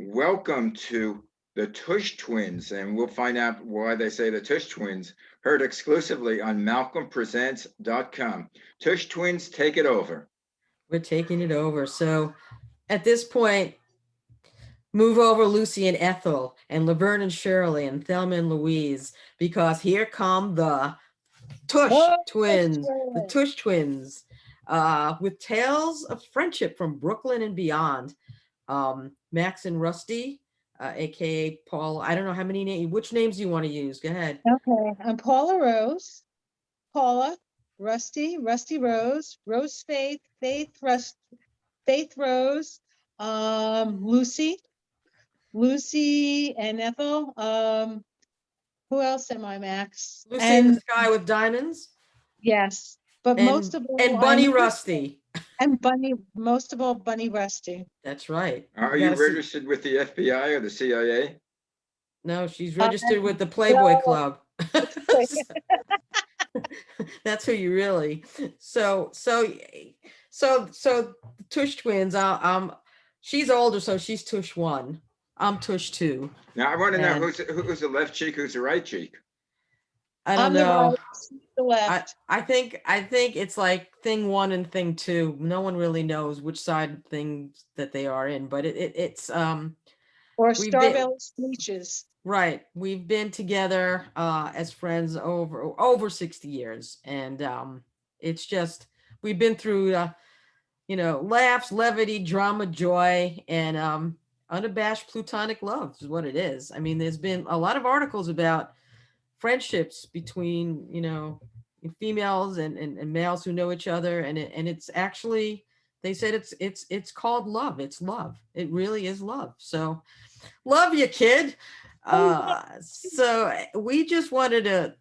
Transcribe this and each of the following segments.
Welcome to the Tush Twins, and we'll find out why they say the Tush Twins, heard exclusively on malcolmpresents.com. Tush Twins, take it over. We're taking it over. So at this point, move over Lucy and Ethel and Laverne and Shirley and Thelma and Louise, because here come the Tush Twins, the Tush Twins, with tales of friendship from Brooklyn and beyond. Max and Rusty, aka Paul. I don't know how many names. Which names do you want to use? Go ahead. Okay, I'm Paula Rose, Paula, Rusty, Rusty Rose, Rose Faith, Faith Rose, Lucy, Lucy and Ethel. Who else am I, Max? Lucy in the Sky with Diamonds. Yes, but And, most of all, and Bunny Rusty. And Bunny, most of all, Bunny Rusty. That's right. Are you registered with the FBI or the CIA? No, she's registered with the Playboy Club. That's who you really. So the Tush Twins. She's older, so she's Tush 1. I'm Tush 2. Now I want to know who's the left cheek, who's the right cheek. I don't know. The left. I think it's like thing 1 and thing 2. No one really knows which side things that they are in, but it's or Starville Speeches. Right. We've been together as friends over 60 years, and it's just we've been through laughs, levity, drama, joy, and unabashed platonic love is what it is. I mean, there's been a lot of articles about friendships between females and males who know each other, and it's actually, they said it's called love. It's love. It really is love. So love you, kid. So we just wanted to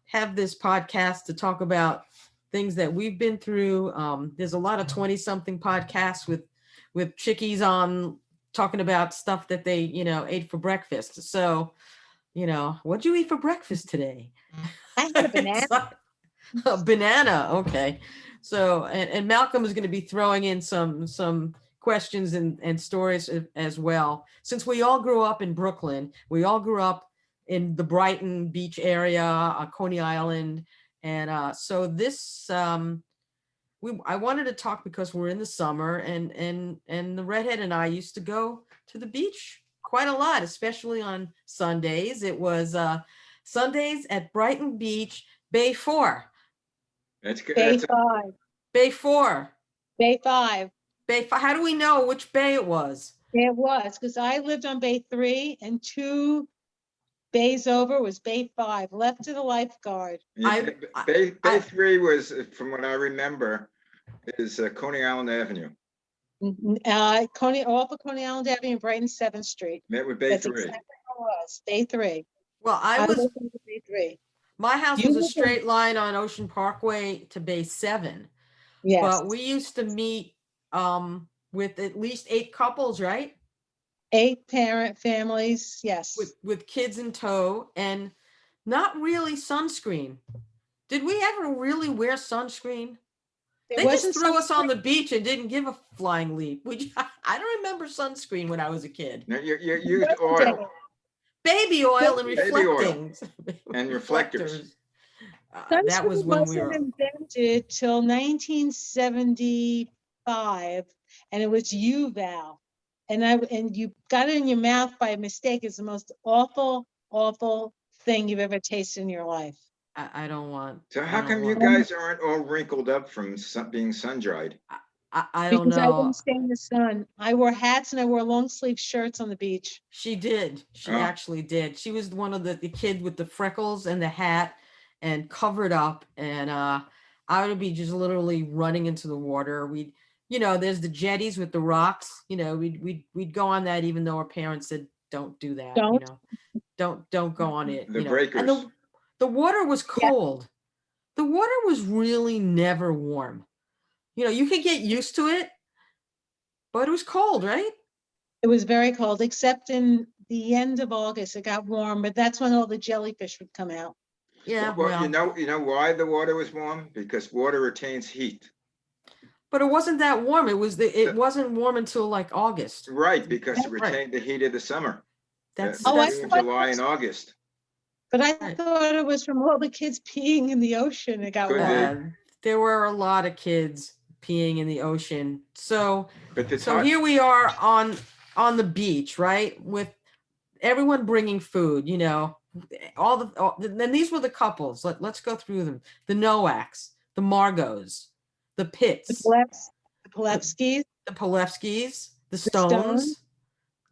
have this podcast to talk about things that we've been through. There's a lot of 20-something podcasts with chickies on talking about stuff that they ate for breakfast. So what'd you eat for breakfast today? I had a banana. A banana. Okay. So, and Malcolm is going to be throwing in some questions and stories as well. Since we all grew up in Brooklyn, we all grew up in the Brighton Beach area, Coney Island. And so this, I wanted to talk because we're in the summer, and the redhead and I used to go to the beach quite a lot, especially on Sundays. It was Sundays at Brighton Beach, Bay 4. That's good. Bay 5. Bay 4. Bay 5. Bay 5. How do we know which bay it was? It was because I lived on Bay 3, and 2 bays over was Bay 5, left to the lifeguard. Bay 3 was, from what I remember, is Coney Island Avenue. Off of Coney Island Avenue, Brighton 7th Street. Met with Bay 3. Exactly what it was. Bay 3. Well, I was Bay 3. My house was a straight line on Ocean Parkway to Bay 7. Yes. But we used to meet with at least 8 couples, right? 8 parent families, yes. With kids in tow, and not really sunscreen. Did we ever really wear sunscreen? They just threw us on the beach and didn't give a flying leap. I don't remember sunscreen when I was a kid. No, you used oil. Baby oil and reflecting. And reflectors. That was when we were invented till 1975, and it was U-Val. And you got it in your mouth by mistake. It's the most awful thing you've ever tasted in your life. I don't want. So how come you guys aren't all wrinkled up from being sun-dried? I don't know. Because I didn't stay in the sun. I wore hats and I wore long sleeve shirts on the beach. She did. She actually did. She was one of the kid with the freckles and the hat and covered up. And I would be just literally running into the water. We'd, there's the jetties with the rocks. We'd go on that, even though our parents said, "Don't do that." Don't go on it. The breakers. And the water was cold. Yeah. The water was really never warm. You could get used to it, but it was cold, right? It was very cold, except in the end of August, it got warm, but that's when all the jellyfish would come out. Yeah. Well, you know why the water was warm? Because water retains heat. But it wasn't that warm. It wasn't warm until like August. Right, because it Right. retained the heat of the summer. That's, Oh, I June, thought July, and that's- August. But I Right. thought it was from all the kids peeing in the ocean. It got Could be. warm. there were a lot of kids peeing in the ocean. But the So time, here we are on the beach, right? With everyone bringing food, then these were the couples. Let's go through them. The Noaks, the Margos, the The Pitts, Pulevskis, the Polevskis, the Stones. Stones,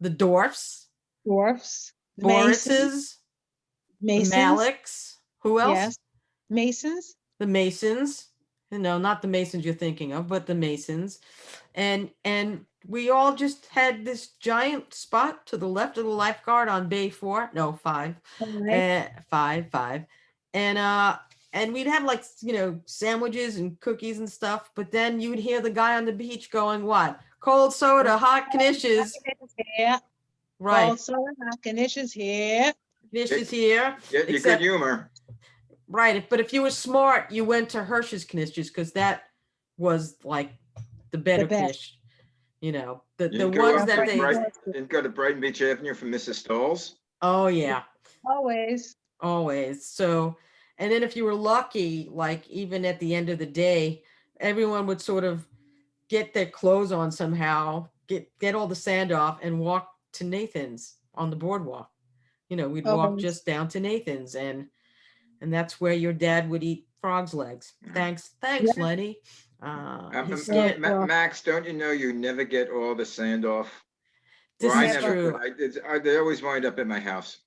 the Dorfs, dwarfs, the Masons, Borises, the Masons, Maliks. Who else? yes, Masons. The Masons. No, not the Masons you're thinking of, but the Masons. And we all just had this giant spot to the left of the lifeguard on bay 4, no 5, Right. 5. And we'd have like sandwiches and cookies and stuff, but then you would hear the guy on the beach going, what? Cold soda, hot knishes. Yeah, Right. cold soda, hot knishes here. Knishes here. get your good Except, humor. right. But if you were smart, you went to Hirsch's knishes because that was like the better best. knish. The You go ones up that to they, Didn't go to Brighton Beach Avenue from Mrs. Stoll's. oh yeah, Always. always. So, and then if you were lucky, like even at the end of the day, everyone would sort of get their clothes on somehow, get all the sand off and walk to Nathan's on the boardwalk. We'd walk Always. just down to Nathan's and that's where your dad would eat frog's legs. Thanks, Yeah. Lenny. He Yeah. scared, Max, don't you know you never get all the sand off? this Well, I is never true. could. They always wind up at my house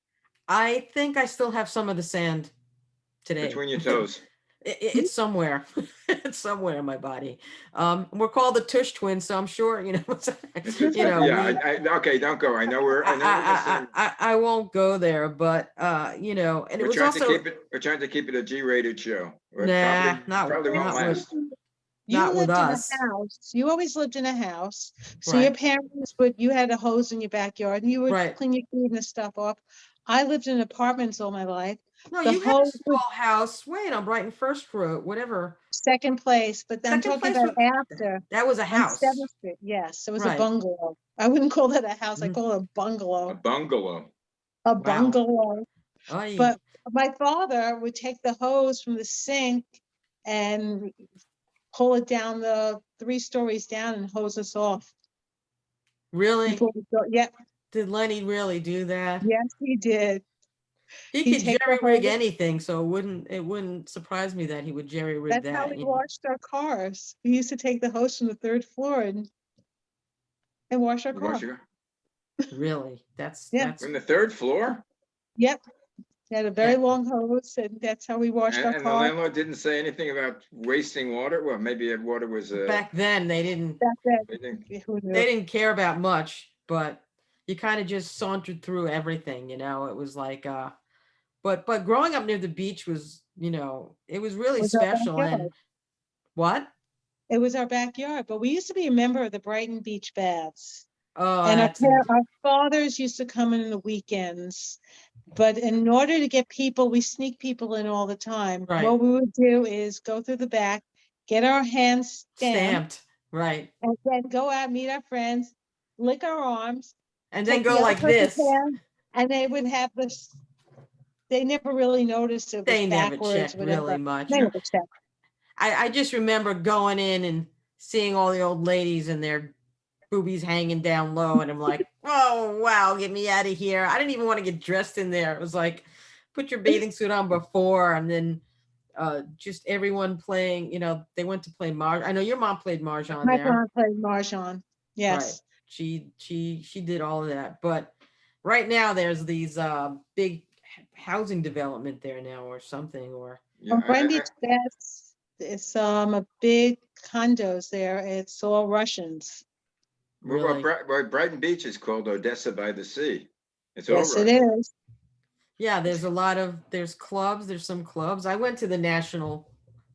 I think I still have some of the sand today. between your toes. It's somewhere. It's somewhere in my body. We're called the Tush Twins, so I'm sure Yeah, okay, don't go. I know we're. I know we're the same. I won't go there, but and it We're was trying also to keep it. We're trying to keep it a G-rated show. It Nah, not probably won't not with- last. You Not with lived in us. a house. You always lived in a house. So your Right. parents you had a hose in your backyard and you would Right. clean your feet and stuff off. I lived in apartments all my life. No, The you had a hose small house. Wait, on Brighton First Road, whatever. second place, but I'm Second talking place about was- after. That was a On house. 7th Street. Yes, it was Right. a bungalow. I wouldn't call that a house. I Mhm. call it a A bungalow. bungalow. A Wow. bungalow. Oy. But my father would take the hose from the sink and pull it down the 3 stories down and hose us off. Really? Before we go. Yep. Did Lenny really do that? Yes, he did. He He'd could take the jerry rig hose- anything, so it wouldn't surprise me that he would jerry rig That's how that. we washed our cars. We used to take the hose from the 3rd floor and wash our car. Really? That's Yeah. that's From the 3rd floor, Yep. He had a very Yeah. long hose and that's how we washed our and the car. landlord didn't say anything about wasting water. Well, maybe that water was. back then they didn't Back then, They didn't- who knew? they didn't care about much, but you kind of just sauntered through everything, it was like but growing up near the beach was, it was really Was our special. And backyard. what? It was our backyard, but we used to be a member of the Brighton Beach Baths. Oh, And that's our fathers used to come in the weekends. But in order to get people, we sneak people in all the time. Right. What we would do is go through the back, get our hands stamped, stamped, right? and then go out, meet our friends, lick our arms. And then take go the other like person's this. hand, and they would have this, they never really noticed it was They never backwards, checked whatever. really much. They never checked. I just remember going in and seeing all the old ladies and their boobies hanging down low, and I'm like, oh wow, get me out of here. I didn't even want to get dressed in there. It was like, put your bathing suit on before, and then just everyone playing, they went to play Mahjong. I know your mom played Mahjong My there. mom played Mahjong. Yes. Right. She did all of that. But right now there's these big housing development there now or something, or Yeah, On Brighton Beach, it's a big condos there. It's all Russians. really. Brighton Beach is called Odessa by the Sea. It's all Yes, right. it is. Yeah, there's clubs, there's some clubs. I went to the National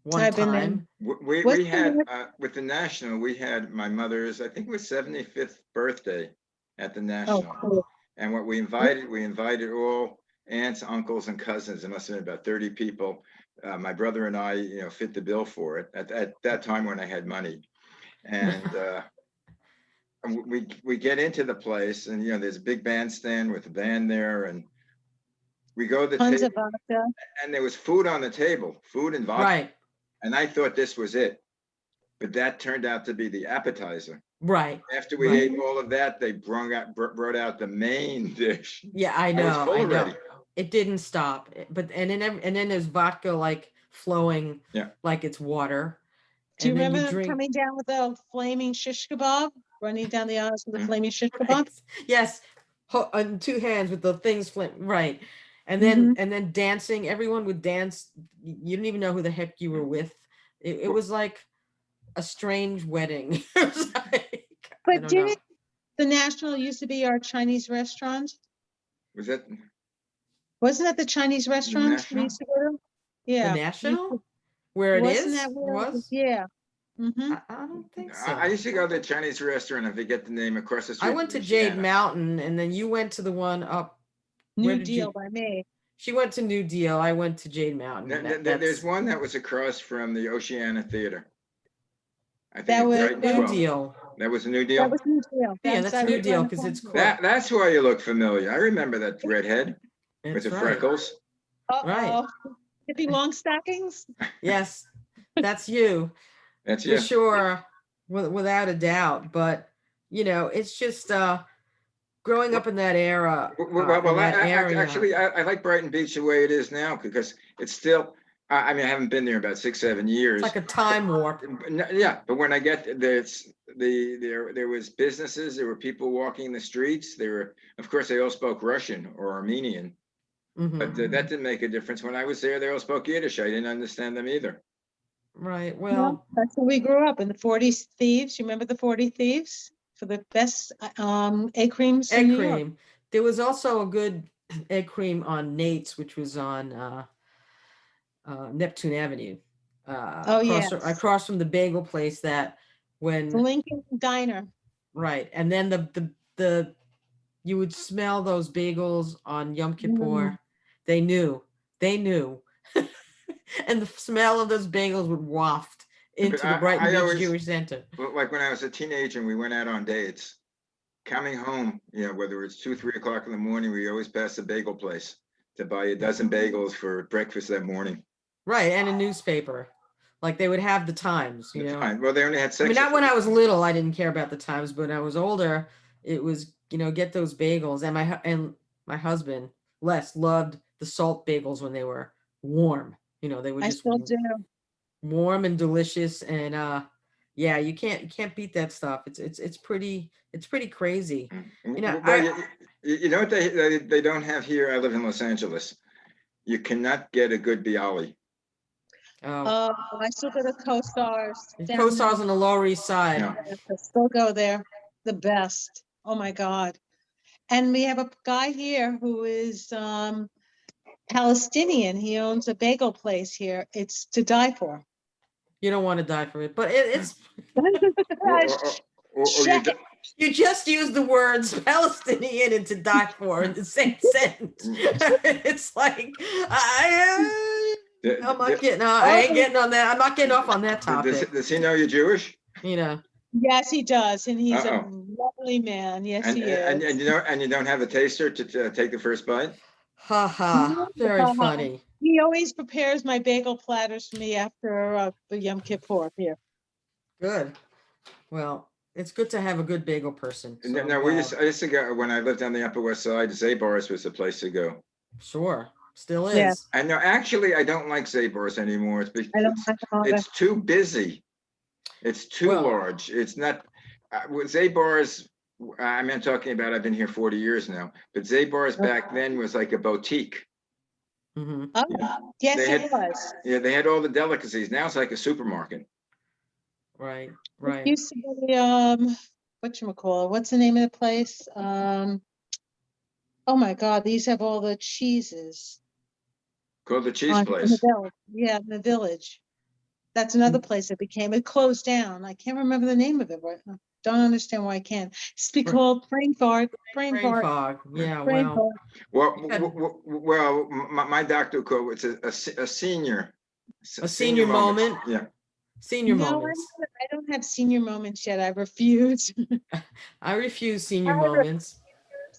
one I've been there. time. We What's had, the- with the National, we had my mother's, I think it was 75th birthday at the National. Oh, cool. And what we invited all aunts, uncles, and cousins. It must have been about 30 people. My brother and I, fit the bill for it at that time when I had money. And we get into the place, and there's a big bandstand with a band there, and we go to the Tons of table, vodka. and there was food on the table, food and vodka. Right, And I thought this was it, but that turned out to be the appetizer. right. After we Right. ate all of that, they brought out the main dish. Yeah, I I was know, full I know. already. It didn't stop, but and then there's vodka like flowing, Yeah. like it's water. Do you And then remember them drink. coming down with a flaming shish kebab, running down the aisles with a Mm. flaming shish kebab? Right. Yes, on two hands with the things right, and then dancing. Everyone would dance. You didn't even know who the heck you were with. It was like a strange wedding. It was like, I But don't know. didn't the National used to be our Chinese restaurant? Was that Wasn't that the Chinese restaurant we National? used to go to? The Yeah. National, where it Wasn't is, that where it was. Yeah. Mm-hmm. I don't think so. I used to go to the Chinese restaurant. I forget the name, across the street. I went to from Jade Louisiana. Mountain, and then you went to the one up. Where New did deal you- by me. She went to New Deal. I went to Jade Mountain. There's That's one that was across from the Oceana Theater. I think That it's was right in New 12. Deal. That was a New That Deal? was New Deal. Yeah, that's I New was Deal on because the it's phone. close. That's why you look familiar. I remember that redhead with That's the right. freckles. Uh-oh. Hippie long stockings? Yes, that's you. That's For you. sure, without a doubt. But it's just growing up in that era. Well, in that area. actually, I like Brighton Beach the way it is now, because it's still, I mean, I haven't been there about 6-7 years. It's like a time warp. Yeah, but when I get there, there was businesses, there were people walking the streets. Of course, they all spoke Russian or Armenian, Mhm. but that didn't make a difference. When I was there, they all spoke Yiddish. I didn't understand them either. Right. Well, Well, that's where we grew up, in the 40 Thieves. You remember the 40 Thieves? For the best egg creams in egg New York. cream. There was also a good egg cream on Nate's, which was on Neptune Avenue. Oh, yes. Across from the bagel place that The when Lincoln Diner. right, and then the you would smell those bagels on Yom Kippur. They knew, and the smell of those bagels would waft into the Brighton I Beach always- Jewish Center. Like when I was a teenager and we went out on dates, coming home, whether it's 2-3 o'clock in the morning, we always passed the bagel place to buy a dozen bagels for breakfast that morning. Right, and a newspaper. Like they would have the Times, Fine. Well, they only had I six. mean, not when I was little, I didn't care about the Times, but when I was older, it was, get those bagels. And my husband, Les, loved the salt bagels when they were warm. They were I just still do. warm and delicious. And yeah, you can't beat that stuff. It's pretty crazy. Well, you know what they don't have here? I live in Los Angeles. You cannot get a good bialy. Oh, I still go to Co-Stars. down Co-Stars there. on the Lower East Side. No. I still go there. The best. Oh my God. And we have a guy here who is Palestinian. He owns a bagel place here. It's to die for. You don't want to die for it, but it's Or Check you it. you just used the words Palestinian and to die for in the same sentence. It's like I'm not getting. I ain't getting on that. I'm not getting off on that topic. Does he know you're Jewish? Yes, he does. And he's a Uh-oh. lovely man. Yes, And he is. and you don't have a taster to take the first bite? Ha ha. Very Ha, ha. funny. He always prepares my bagel platters for me after the Yom Kippur here. Good. Well, it's good to have a good bagel person. So, No, I used to go when I lived on the Upper West Side. Zabar's was the place to go. sure, still is. Yeah. And no, actually, I don't like Zabar's anymore. It's I don't like all that. it's too busy. It's too Well- large. It's not. With Zabar's, I'm talking about. I've been here 40 years now, but Zabar's back then was like a boutique. Mhm. Oh, yes, They it had- was. Yeah, they had all the delicacies. Now it's like a supermarket. Right. It Right. used to be, whatchamacallit, what's the name of the place? Oh my God, these have all the cheeses. Called the Cheese in Place. the village. Yeah, in the village. That's another place that it closed down. I can't remember the name of it right now. Don't understand why I can't. It's be called Brain Fart. Brain Brain Fart. fog. Yeah. Brain Well. Fart. Well, my doctor called it a senior. A senior moment. Yeah. Senior No, moments. I don't have senior moments yet. I refuse I refuse senior I moments.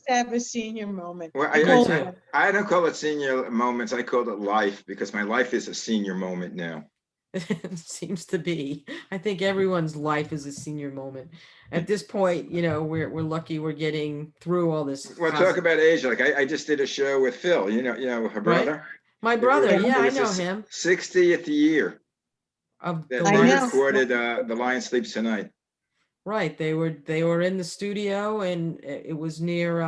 to have a senior moment. Well, A Me gold too. one. I don't call it senior moments. I call it life because my life is a senior moment now. It seems to be. I think everyone's life is a senior moment. At this point, we're lucky we're getting through all this. Well, talk about age. Like I just did a show with Phil, her Right? brother. My brother, It yeah, I was know his him. 60th year Of that the I they know. Lions. recorded The Lion Sleeps Tonight. Right. They were in the studio, and it was near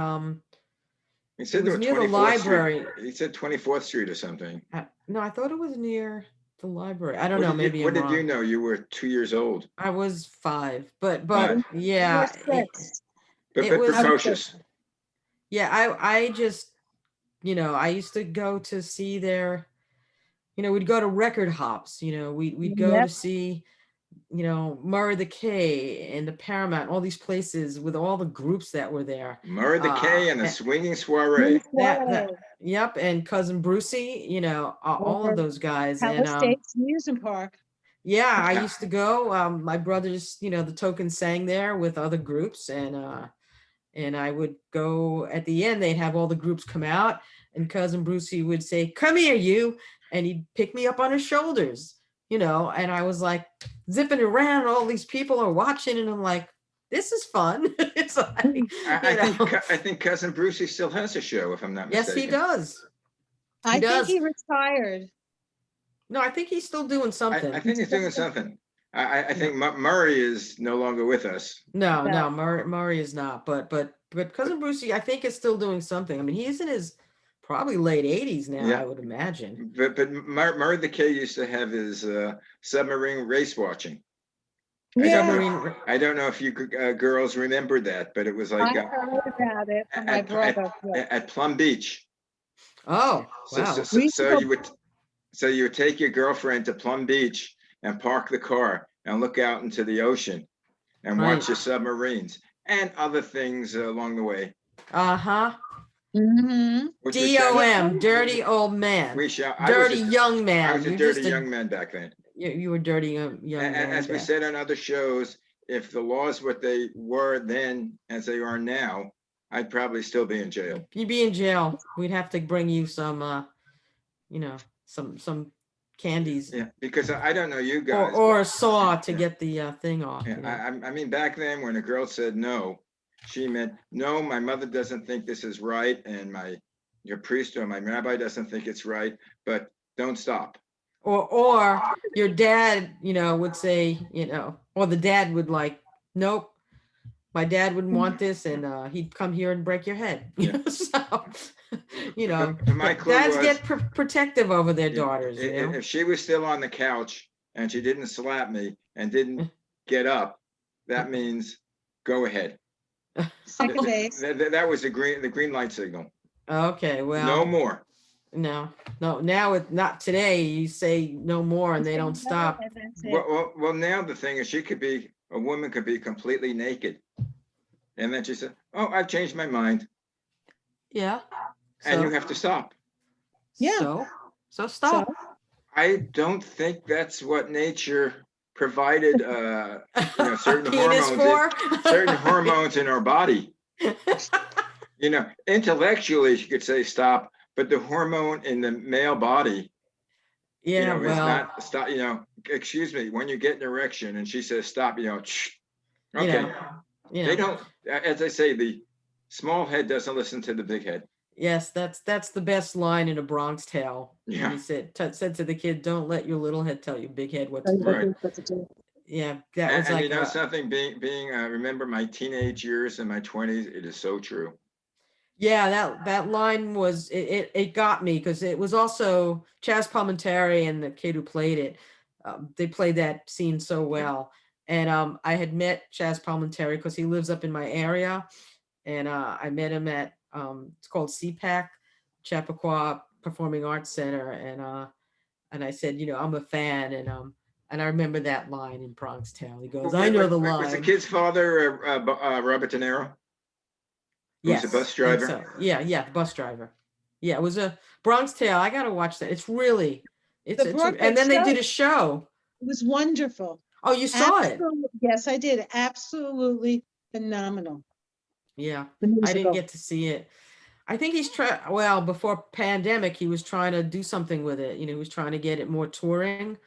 He it said they was were near the 24th Street. library. He said 24th Street or something. No, I thought it was near the library. I don't What know, did you, maybe what I'm did you wrong. know? You were 2 years old. I was 5, but Five. We're yeah, six. But it was I was precocious. yeah, I just, I used to go to see their, we'd go to record hops, we'd go to Yep. see, Murray the K and the Paramount, all these places with all the groups that were there. Murray the K and a a- swinging soiree. that yep, and cousin Brucey, all of Over those guys. And Palace States Amusement Park. yeah, I used to go. My brothers, the token sang there with other groups, and I would go at the end. They'd have all the groups come out, and cousin Brucey would say, "Come here, you," and he'd pick me up on his shoulders, and I was like zipping around. All these people are watching, and I'm like, "This is fun." It's like, I think cousin Brucey still has a show, if I'm not yes, he mistaken. does. I think does. he retired. No, I think he's still doing something. I think he's doing something. I think Murray is no longer with us. No, No. Murray is not. But cousin Brucey, I think, is still doing something. I mean, he's in his probably late 80s now, Yeah. I would imagine. But Murray the K used to have his submarine race watching. Submarine. I don't know if you girls remember that, but it was like I heard about it from my at, brother. at Plum Beach. Oh, So, wow. so you would take your girlfriend to Plum Beach and park the car and look out into the ocean and Right. watch the submarines and other things along the way. Uh-huh. Mm-hmm. which we shall- DOM, dirty old man. We shall. Dirty young man. I was a You're dirty just young man back then. you were dirty young And man. as we back. said on other shows, if the laws what they were then as they are now, I'd probably still be in jail. You'd be in jail. We'd have to bring you some some candies. Yeah, because I don't know you guys. Or a saw to get the thing off. Yeah, I mean, back then when a girl said no, she meant, no, my mother doesn't think this is right, and your priest or my rabbi doesn't think it's right, but don't stop. Or your dad, would say, or the dad would like, nope, my dad wouldn't want this, and he'd come here and break your head. Yeah. So, But my clue dads was, get protective over their Yeah, daughters. if she was still on the couch and she didn't slap me and didn't get up, that means go ahead. Second base. That was the green light signal. Okay, well, No more. no, now it's not today. You say no more, and they don't stop. And that's it. Well, now the thing is, a woman could be completely naked. And then she said, oh, I've changed my mind. Yeah. And you So- have to stop. Yeah. So stop. So, I don't think that's what nature provided, certain Penis hormones, for? certain hormones in our body. Intellectually, you could say stop, but the hormone in the male body, Yeah, is well, not stop, excuse me, when you get an erection and she says stop, shh. you Okay. know, They don't, as I say, the small head doesn't listen to the big head. Yes, that's the best line in A Bronx Tale. Yeah. He said to the kid, "Don't let your little head tell your big head what to so do." Right. what to do. Yeah, that And, was like you know something, being remember my teenage years and my 20s, it is so true. yeah, that line was it got me because it was also Chaz Palminteri and the kid who played it. They played that scene so well, and I had met Chaz Palminteri because he lives up in my area, and I met him at it's called CPAC, Chappaqua Performing Arts Center, and I said, I'm a fan, and I remember that line in Bronx Tale. He goes, "I know the line." Was the kid's father Robert De Niro? Yes, Who's a bus think driver? so. Yeah, the bus driver. Yeah, it was a Bronx Tale. I gotta watch that. It's really, The it's Broadway and then they show. did a show. It was wonderful. Oh, you saw it? Yes, I did. Absolutely phenomenal. Yeah, The I didn't musical. get to see it. I think he's trying, well, before pandemic, he was trying to do something with it. He was trying to get it more touring.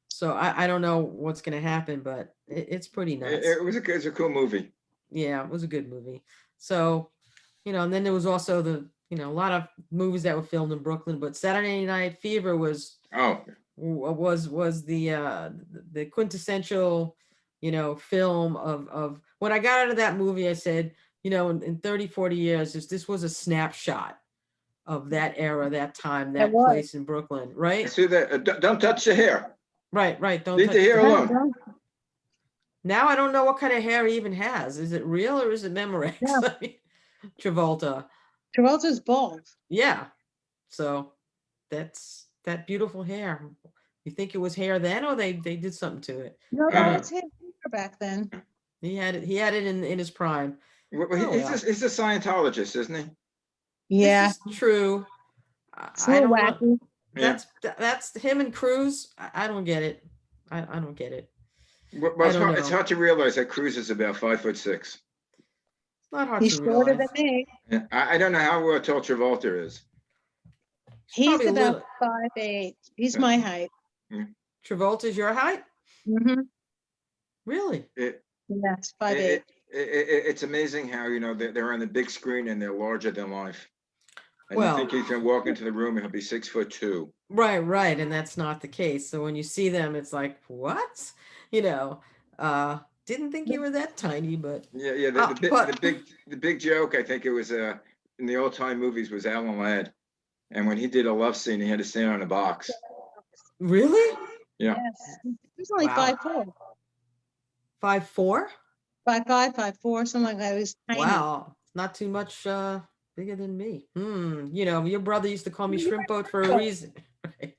So I don't know what's going to happen, but it's pretty nuts. It's a cool movie. Yeah, it was a good movie. So, and then there was also a lot of movies that were filmed in Brooklyn, but Saturday Night Fever was Oh, the quintessential, film of when I got out of that movie, I said, in 30, 40 years, this was a snapshot of that era, that time, It that was. place in Brooklyn, I right? see that. Don't touch the hair. Right. Don't Leave touch the hair the- alone. Now I don't know what kind of hair he even has. Is it real or is it Memorex? Yeah. I mean, Travolta. Travolta's bald. Yeah. So that's that beautiful hair. You think it was hair then, or they did something to it? No, I don't that was him back then. He had it. He had it in his prime. Well, Oh, well. he's a Scientologist, isn't he? Yeah. This is true. It's a I little don't know. wacky. That's him and Cruz. I don't get it. I don't get it. Well, I don't it's know. hard to realize that Cruz is about 5'6". It's not hard He's to shorter realize. than me. Yeah, I don't know how tall Travolta is. He's probably a about little- 5'8". He's my height. Travolta's your height? Mm-hmm. Really? Yes, 5'8". It's amazing how they're on the big screen and they're larger than life. And Well- you think he's gonna walk into the room and he'll be 6'2". Right, and that's not the case. So when you see them, it's like, what? Didn't think you were that tiny, but Yeah. The big joke, I think it was in the old time movies, was Alan Ladd, and when he did a love scene, he had to stand on a box. really? Yeah. Yes. He's only Wow. 5'4". 5'4"? 5'5", 5'4", something like that. He was tiny. Wow, not too much bigger than me. Your brother used to call me Shrimp Boat for a reason. Right?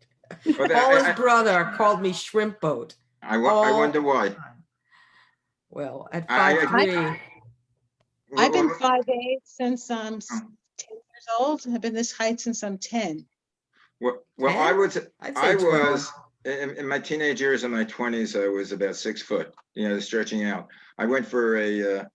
But Paula's brother called me Shrimp Boat. I all wonder why. the time. Well, at I- 5'3", I've been Well, 5'8" since I'm 10 years old. I've been this height since I'm 10. well, 10? I I'd say I 12. was in my teenage years and my 20s. I was about 6 foot. Stretching out. I went for a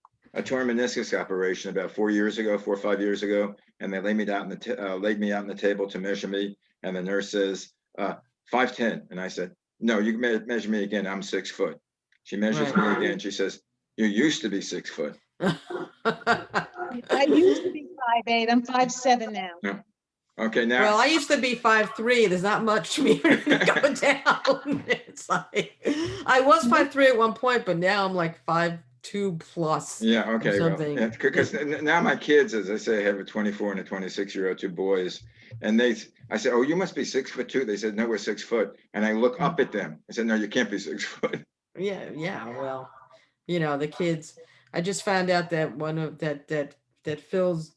torn meniscus operation about 4 or 5 years ago, and they laid me out laid me out on the table to measure me, and the nurse says 5'10", and I said, "No, you can measure me again. I'm 6 foot." She measures me again. She says, "You used to be 6 foot." I used to be 5'8". I'm 5'7" now. Okay, now. Well, I used to be 5'3". There's not much to me going down. It's like I was 5'3" at one point, but now I'm like 5'2" plus. Yeah, okay, well, something. because now my kids, as I say, I have a 24 and a 26-year-old, 2 boys, and I said, "Oh, you must be 6'2". They said, "No, we're 6 foot." And I look up at them. I said, "No, you can't be 6 foot." Yeah. Well, the kids. I just found out that one of that Phil's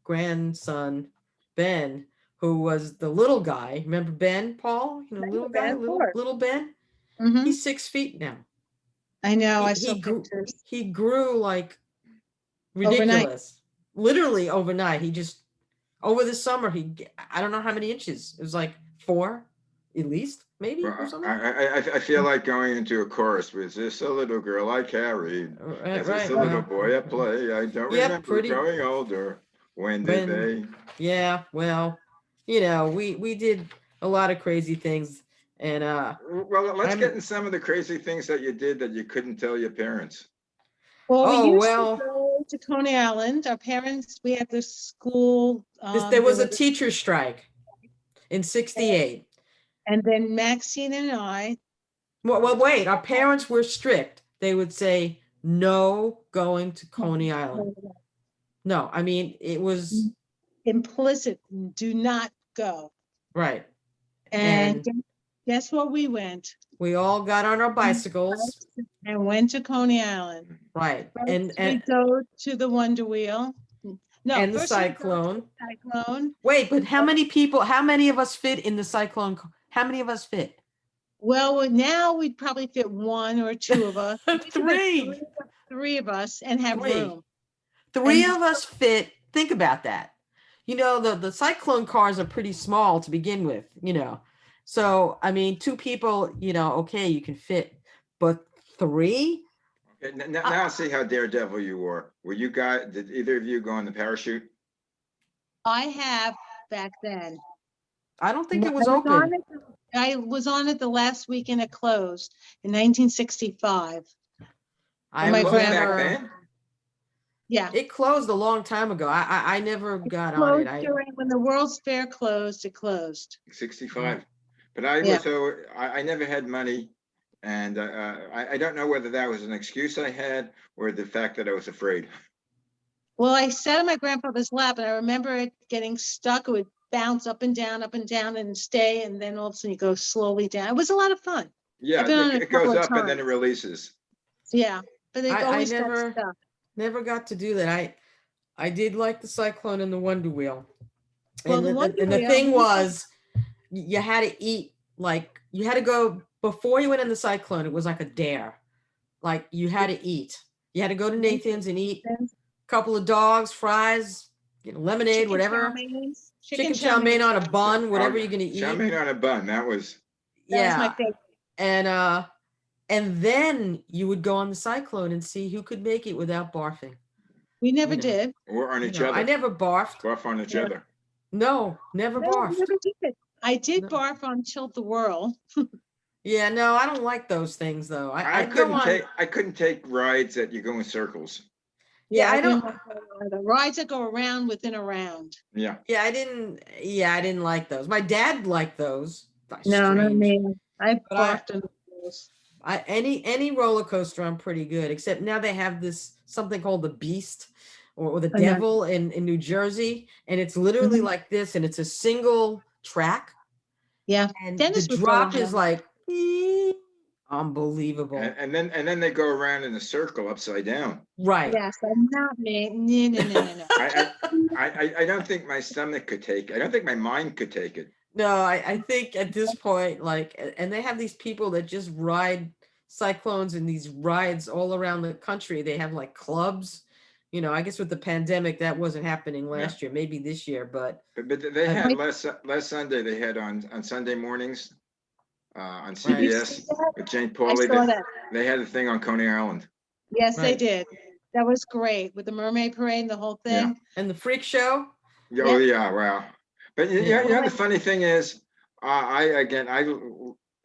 grandson, Ben, who was the little guy. Remember Ben, Paul? Little guy, Ben, of course. little Ben. Mhm. He's 6 feet now. I know. I He saw grew. pictures. He grew like Overnight. ridiculous. Literally overnight. He just over the summer. I don't know how many inches. It was like 4, at least, maybe, or Well, something. I feel like going into a chorus with "This a little girl I carried, Right. this a little boy at play. I don't Yeah, remember pretty- growing older. When did When- they?" Yeah, well, we did a lot of crazy things, and Well, let's I'm- get in some of the crazy things that you did that you couldn't tell your parents. Well, Oh, we used well. to go to Coney Island. Our parents, we had this school. there was a teacher strike in '68. And then Maxine and I, Well, wait. Our parents were strict. They would say no going to Coney Island. No, I mean it was implicit, do not go. right. And guess what? We went We all got on our bicycles, and went to Coney Island. right? First And we go to the Wonder Wheel. No, and the first we go to cyclone. the Cyclone. Wait, but how many of us fit in the cyclone? How many of us fit? Well, now we'd probably fit 1 or 2 of us. We could have 3. three of us and have 3. room. 3 And- of us fit. Think about that. The cyclone cars are pretty small to begin with, So, I mean, two people, okay, you can fit, but three? Okay, now I see how daredevil you were. Did either of you go on the parachute? I have back then. I don't think No, it was open. I was on it the last weekend it closed in 1965. I my was Closed back never, then? Yeah. it closed a long time ago. I never It got on it. closed when the World's Fair closed, it closed. 65. But I Yeah. was so I never had money, and I don't know whether that was an excuse I had or the fact that I was afraid. Well, I sat on my grandfather's lap and I remember it getting stuck. It would bounce up and down and stay. And then all of a sudden you go slowly down. It was a lot of fun. Yeah, I've been on it it a couple goes of up and then it times. releases. Yeah, but it I always got never, stuck. never got to do that. I did like the Cyclone and the Wonder Wheel. Well, And the Wonder and the Wheel, thing was, you had to eat, like, you had to go before you went in the Cyclone. It was like a dare. Like, you had to eat. You had to go to Nathan's and eat a couple of dogs, fries, lemonade, chicken chow whatever. mein, Chicken chow mein on a bun, whatever you're gonna Chow eat. mein on a bun. That was my Yeah. favorite. And then you would go on the Cyclone and see who could make it without barfing. We never You know. did. Or on each I other. never barfed. Barf on each Yeah. other. No, never No, we barfed. never did. I did No. barf on Tilt the World. Yeah, no, I don't like those things though. I go couldn't on. I couldn't take rides that you go in circles. Yeah, I didn't don't. like the rides that go around within a round. Yeah. Yeah, I didn't. Yeah, I didn't like those. My dad liked those. No, not Strange. me. I But barfed on those. any roller coaster, I'm pretty good. Except now they have this something called the Beast or the I know. Devil in New Jersey, and it's literally Mhm. like this, and it's a single track, Yeah. and Dennis the would go drop on is that. like unbelievable. And then they go around in a circle upside down. Right. Yes, I'm not me. No. I don't think my stomach could take it. I don't think my mind could take it. No, I think at this point, like, and they have these people that just ride cyclones and these rides all around the country. They have like clubs, I guess with the pandemic, that wasn't happening last year, maybe this year, but But they I- had last Sunday, they had on Sunday mornings on Right. You CBS see that? with Jane I Pauley. saw that. They had a thing on Coney Island. Yes, they Right. did. That was great with the mermaid parade and the whole thing. and the freak show. Yeah, oh yeah, wow. But Yeah. the funny thing is, I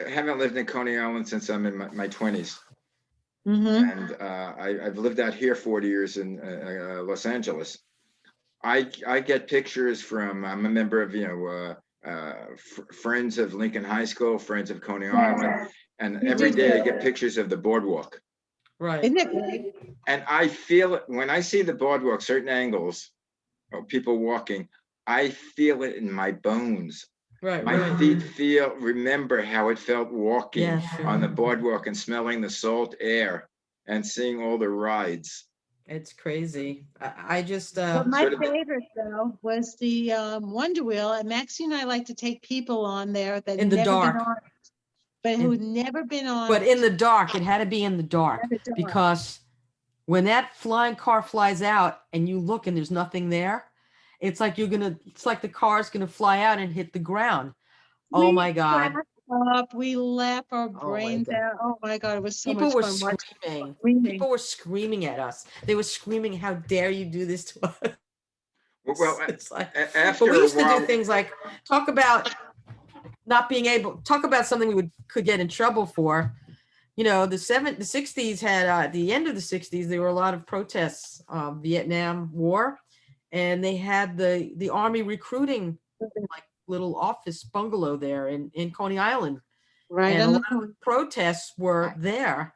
haven't lived in Coney Island since I'm in my 20s. Mm-hmm. And I've lived out here 40 years in Los Angeles. I get pictures from, I'm a member of Friends of Lincoln High School, Friends of Coney Island, and You every do day I good. get pictures of the boardwalk. Right. Isn't it great? And I feel it when I see the boardwalk, certain angles of people walking, I feel it in my bones. Right. My Right. feet remember how it felt walking Yeah, sure. on the boardwalk and smelling the salt air and seeing all the rides. It's crazy. I just But my Sort of- favorite though was the Wonder Wheel, and Maxie and I like to take people on there that In the never dark. been on it, but who had never been on but it. in the dark, it had to be in the dark In the dark. because when that flying car flies out and you look and there's nothing there, it's like it's like the car's gonna fly out and hit the ground. Oh We my God. cracked up, we laughed our my brains God. out. Oh my God, it was so People much were fun watching screaming. screaming. People were screaming at us. They were screaming, "How dare you do this to us?" Well, It's like, after but we used a while, to do things like talk about talk about something we could get in trouble for. The 60s had at the end of the 60s, there were a lot of protests, Vietnam War, and they had the Army recruiting like little office bungalow there in Coney Island. Right And on a the lot of point. protests were there.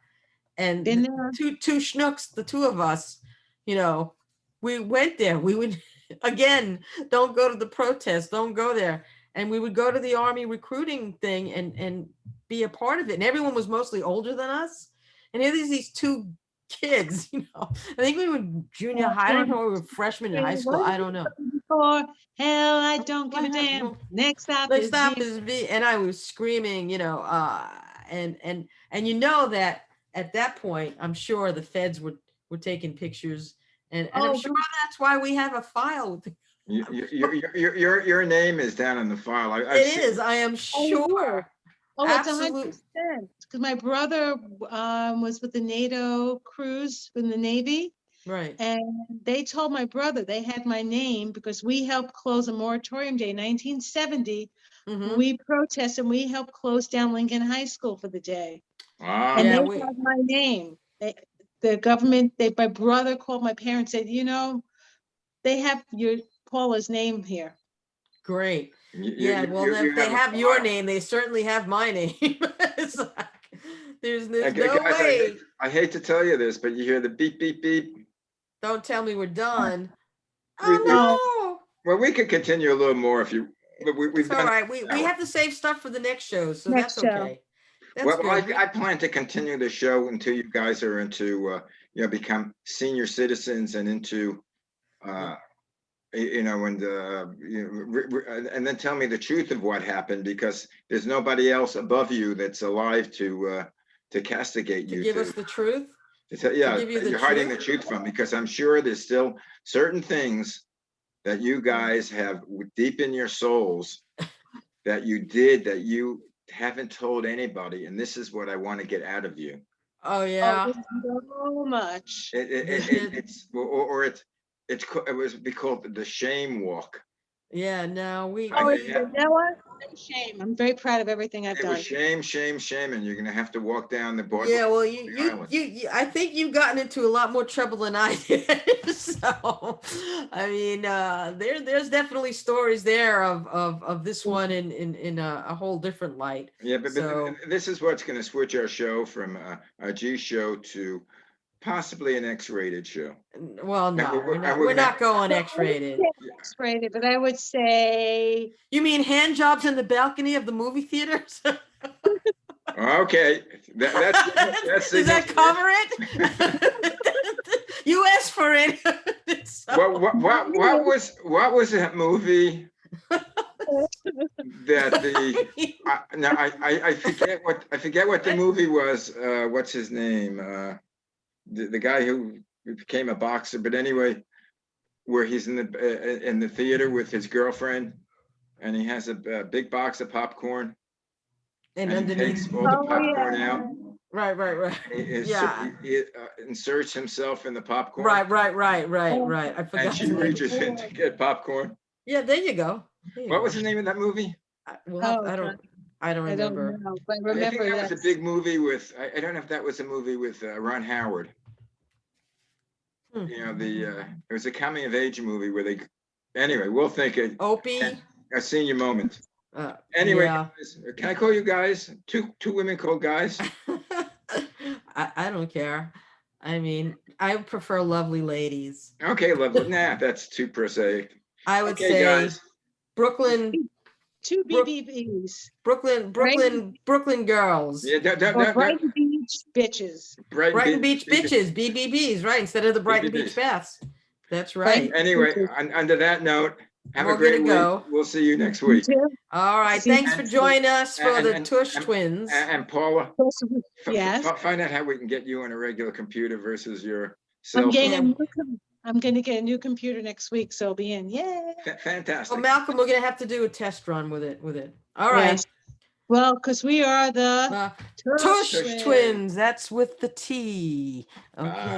And Been the there. two schnooks, the two of us, we went there. We would, again, don't go to the protests, don't go there. And we would go to the Army recruiting thing and be a part of it. And everyone was mostly older than us. And here these two kids, I think we were junior high. I don't know, we were freshmen in high school. I don't know. For hell, I don't give a damn. Next stop Next is stop V. is V, and I was screaming, and that at that point, I'm sure the feds were taking pictures, and I'm Oh, sure that's why we have a file with Your name is down in the file. I've It seen is, I am Oh, sure. Oh, it's Absolute- 100%. Because my brother was with the NATO cruise in the Navy. Right. And they told my brother they had my name because we helped close a moratorium day, 1970. Mhm. We protested and we helped close down Lincoln High School for the day. Wow. And Yeah, they we- had my name. The government, my brother called my parents, said, they have your Paula's name here. Great. You- Yeah, you- well, you- then you if they a have your file. name, they certainly have my name. It's like, there's Guys, no way. I hate to tell you this, but you hear the beep, beep, beep. Don't tell me we're done. We- Oh, we- no. Well, we could continue a little more if you, but we've It's all done. right. We have to save stuff for the next show, so Next that's show. okay. That's Well, good. I plan to continue the show until you guys are into, become senior citizens and into, and and then tell me the truth of what happened, because there's nobody else above you that's alive to castigate To you. give us the truth. Yeah, give you the you're hiding the truth? truth from, because I'm sure there's still certain things that you guys have deep in your souls that you did that you haven't told anybody, and this is what I want to get out of you. Oh, Oh, yeah. there's so much. It was be called the shame walk. Yeah, no, Oh, Yeah. you know what? No shame. I'm very proud of everything I've It was done. shame, shame, shame, and you're gonna have to walk down the board. Yeah, well, Island. I think you've gotten into a lot more trouble than I did. So, I mean, there's definitely stories there of this one in a whole different light. Yeah, but So- this is what's gonna switch our show from a G show to possibly an X-rated show. Well, no, we're- and we're we're not gonna- going X-rated. X-rated, but I would say You mean hand jobs in the balcony of the movie theaters? Okay, that's Does that cover it? You asked for it. So- what was that movie that I forget what the movie was. What's his name? The guy who became a boxer, but anyway, where he's in the theater with his girlfriend, and he has a big box of popcorn, and and he underneath, takes all the Oh, popcorn yeah. out. right. Yeah. He inserts himself in the popcorn. Right. I And forgot. she the name. reaches in to get popcorn. Yeah, there you go. There you What go. was the name of that movie? I Oh, don't God. I don't I don't remember. know, but I think remember that was that. a big movie with, I don't know if that was a movie with Ron Howard. Hmm. It was a coming of age movie where anyway, we'll think Opie. a senior moment. Uh, Anyway, yeah. guys, can I call you guys? Two women called guys? I don't care. I mean, I prefer lovely ladies. Okay, lovely. Nah, that's too prosaic. I would Okay, say guys. Brooklyn, Two Brooke- BBBs. Brooklyn girls. Yeah, Or Brighton Beach bitches. Brighton Beach bitches, BBBs, right? Instead of the Brighton BBBs. Beach Baths. That's right. Anyway, under that note, have We're a great gonna week. go. We'll see you next week. All right. See- Thanks for joining us for the and- Tush and- Twins. And Paula, Yes. find out how we can get you on a regular computer versus your I'm cell getting a phone. I'm gonna get a new computer next week, so I'll be in. Yay. Fantastic. Oh, Malcolm, we're gonna have to do a test run with it. All right. Yes. Well, because we are the Uh, Tush Tush Twins. Twins. That's with the T. Okay.